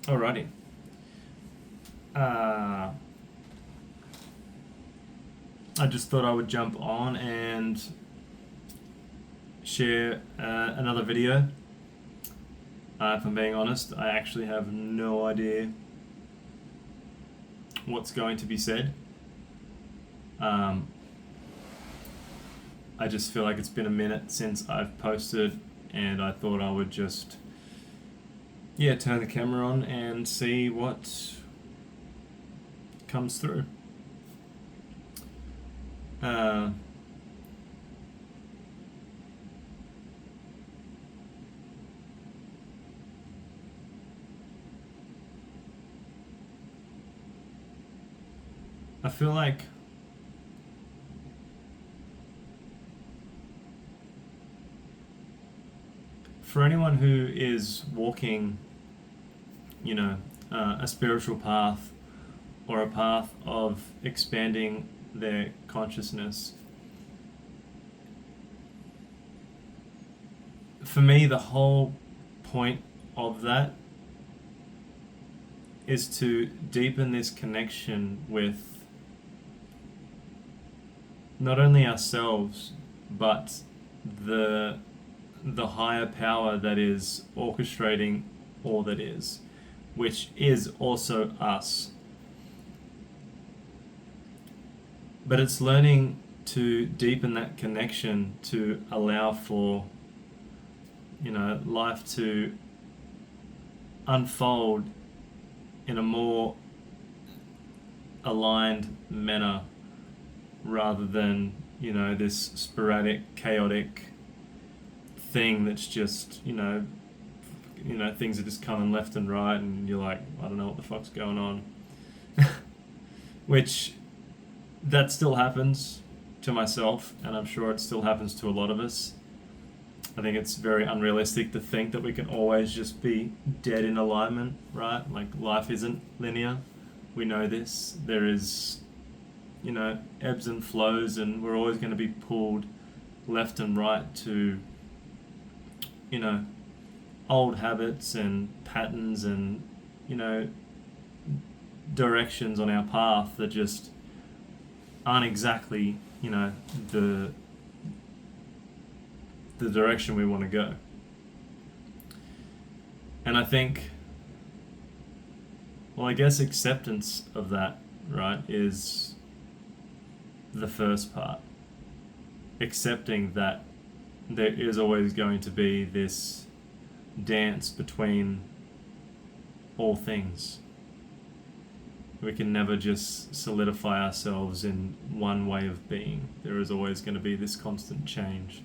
Alrighty. Uh, I just thought I would jump on and share another video. If I'm being honest, I actually have no idea what's going to be said. I just feel like it's been a minute since I've posted, and I thought I would just, turn the camera on and see what comes through. Uh, I feel like for anyone who is walking, a spiritual path or a path of expanding their consciousness, for me, the whole point of that is to deepen this connection with not only ourselves, but the higher power that is orchestrating all that is, which is also us. But it's learning to deepen that connection to allow for, life to unfold in a more aligned manner rather than, this sporadic, chaotic thing that's just, things are just coming left and right and you're like, I don't know what the fuck's going on. Which, that still happens to myself, and I'm sure it still happens to a lot of us. I think it's very unrealistic to think that we can always just be dead in alignment, right? Like, life isn't linear. We know this. There is, ebbs and flows, and we're always going to be pulled left and right to, old habits and patterns and, directions on our path that just aren't exactly, the direction we want to go. And I think, I guess acceptance of that, right, is the first part. Accepting that there is always going to be this dance between all things. We can never just solidify ourselves in one way of being. There is always going to be this constant change.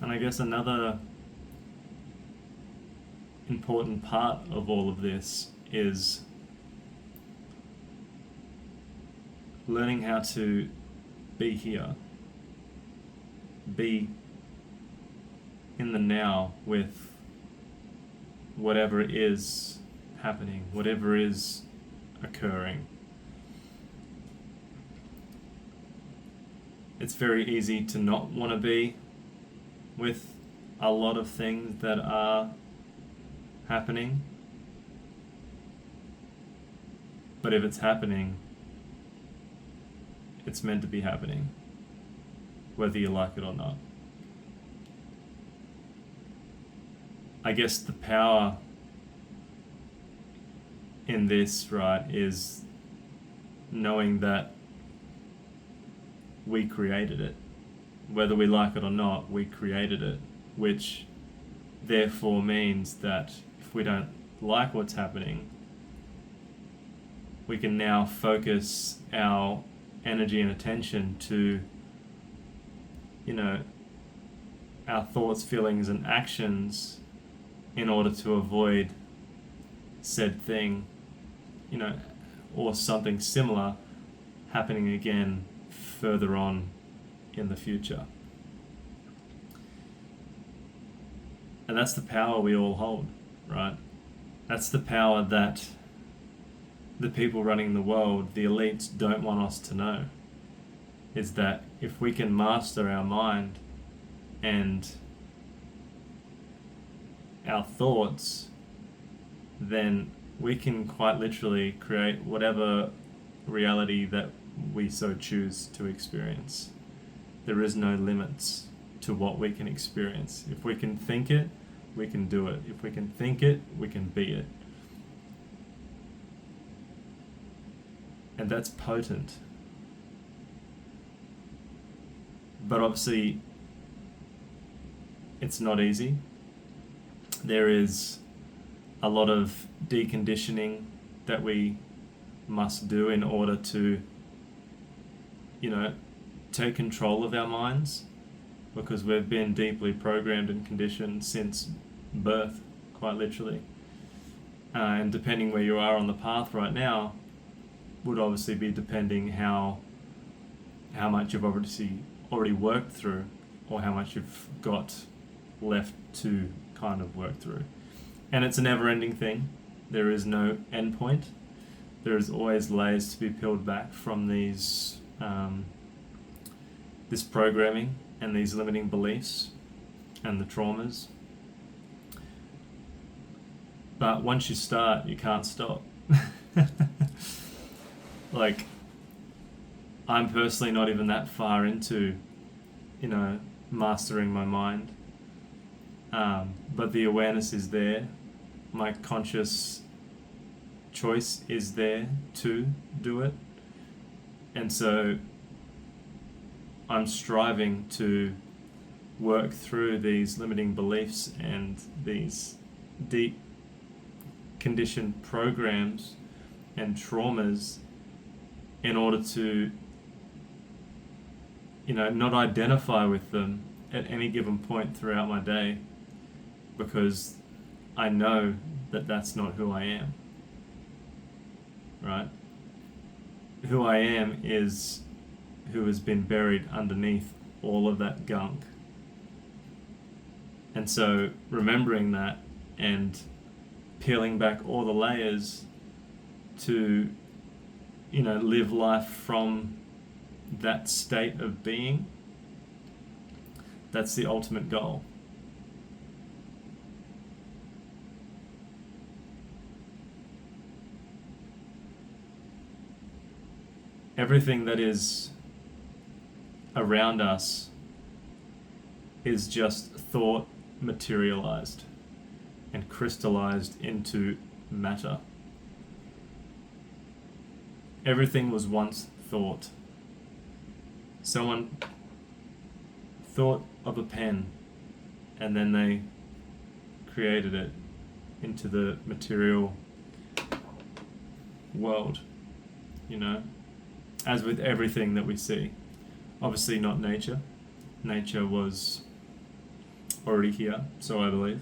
And I guess another important part of all of this is learning how to be here, be in the now with whatever is happening, whatever is occurring. It's very easy to not want to be with a lot of things that are happening. But if it's happening, it's meant to be happening, whether you like it or not. I guess the power in this, right, is knowing that we created it. Whether we like it or not, we created it, which therefore means that if we don't like what's happening, we can now focus our energy and attention to, our thoughts, feelings, and actions in order to avoid said thing, or something similar happening again further on in the future. And that's the power we all hold, right? That's the power that the people running the world, the elites, don't want us to know. Is that if we can master our mind and our thoughts, then we can quite literally create whatever reality that we so choose to experience. There is no limits to what we can experience. If we can think it, we can do it. If we can think it, we can be it. And that's potent. But obviously, it's not easy. There is a lot of deconditioning that we must do in order to, take control of our minds, because we've been deeply programmed and conditioned since birth, quite literally. And depending where you are on the path right now, would obviously be depending how much you've obviously already worked through, or how much you've got left to kind of work through. And it's a never-ending thing. There is no end point. There is always layers to be peeled back from these this programming and these limiting beliefs and the traumas. But once you start, you can't stop. Like, I'm personally not even that far into, mastering my mind. But the awareness is there. My conscious choice is there to do it. And so I'm striving to work through these limiting beliefs and these deep conditioned programs and traumas in order to, not identify with them at any given point throughout my day, because I know that that's not who I am, right? Who I am is who has been buried underneath all of that gunk. And so remembering that and peeling back all the layers to, live life from that state of being, that's the ultimate goal. Everything that is around us is just thought materialized and crystallized into matter. Everything was once thought. Someone thought of a pen and then they created it into the material world, as with everything that we see. Obviously not nature. Nature was already here, so I believe.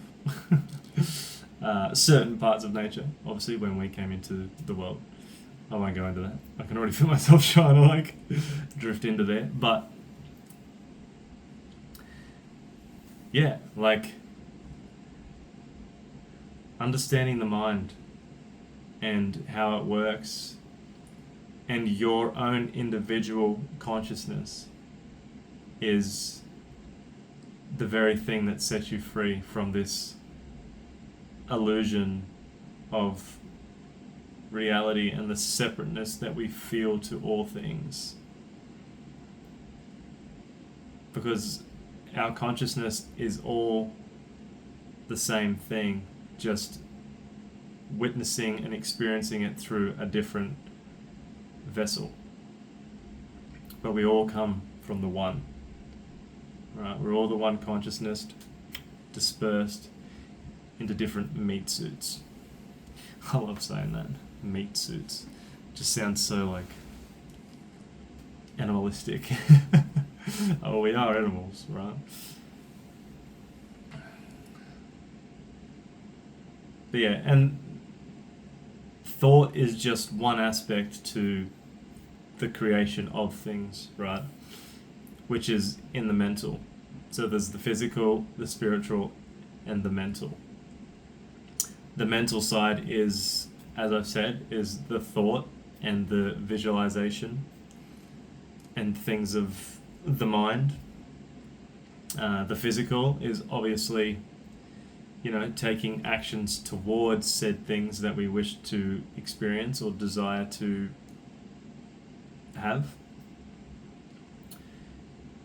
Certain parts of nature, obviously, when we came into the world. I won't go into that. I can already feel myself trying to drift into there. But yeah, understanding the mind and how it works and your own individual consciousness is the very thing that sets you free from this illusion of reality and the separateness that we feel to all things. Because our consciousness is all the same thing, just witnessing and experiencing it through a different vessel. But we all come from the one, right? We're all the one consciousness dispersed into different meat suits. I love saying that, meat suits. just sounds so like animalistic. Oh, we are animals, right? But yeah, and thought is just one aspect to the creation of things, right? Which is in the mental. So there's the physical, the spiritual, and the mental. The mental side is, as I've said, is the thought and the visualization and things of the mind. The physical is obviously, taking actions towards said things that we wish to experience or desire to have.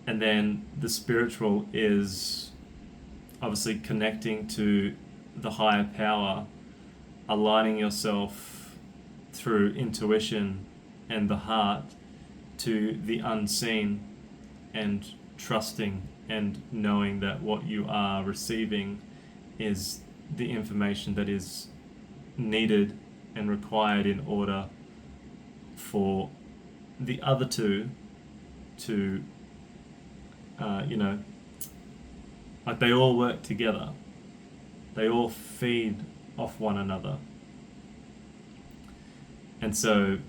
And then the spiritual is obviously connecting to the higher power, aligning yourself through intuition and the heart to the unseen, and trusting and knowing that what you are receiving is the information that is needed and required in order for the other two to, like they all work together. They all feed off one another. And so,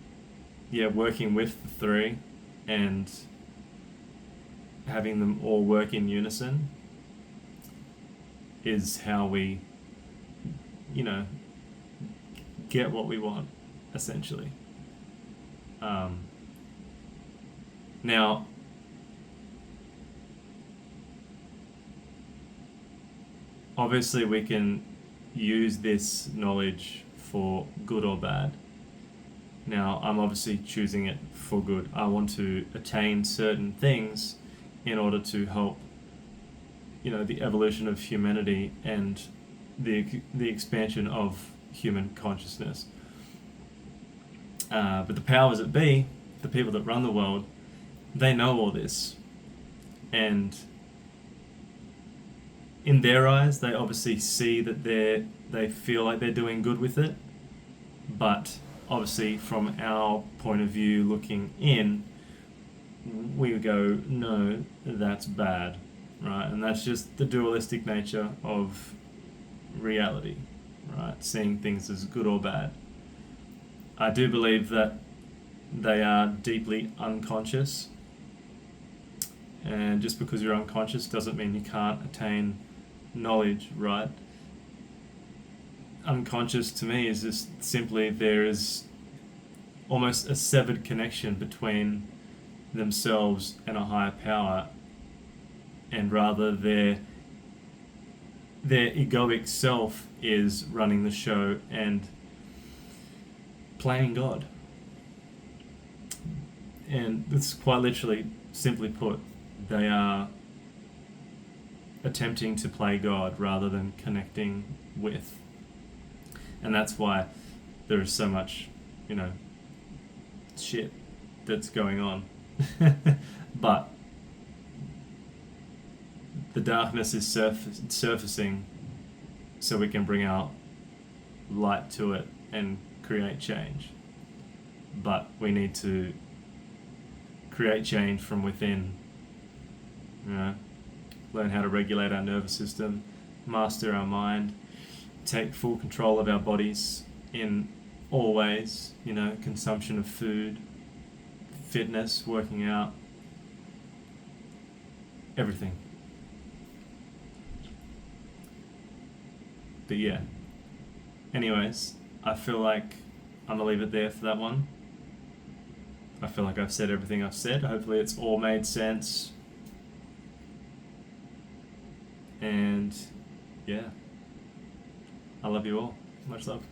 yeah, working with the three and having them all work in unison is how we, get what we want, essentially. Now, obviously, we can use this knowledge for good or bad. Now, I'm obviously choosing it for good. I want to attain certain things in order to help, the evolution of humanity and the expansion of human consciousness. But the powers that be, the people that run the world, they know all this. And in their eyes, they obviously see that they feel like they're doing good with it. But obviously, from our point of view, looking in, we go, no, that's bad, right? And that's just the dualistic nature of reality, right? Seeing things as good or bad. I do believe that they are deeply unconscious, and just because you're unconscious doesn't mean you can't attain knowledge, right? Unconscious to me is just simply there is almost a severed connection between themselves and a higher power, and rather their egoic self is running the show and playing God. And it's quite literally, simply put, they are attempting to play God rather than connecting with. And that's why there is so much, shit that's going on. But the darkness is surfacing so we can bring our light to it and create change. But we need to create change from within. Learn how to regulate our nervous system, master our mind, take full control of our bodies in all ways, consumption of food, fitness, working out, everything. But yeah. Anyways, I feel like I'm gonna leave it there for that one. I feel like I've said everything I've said. Hopefully it's all made sense. And yeah. I love you all. Much love.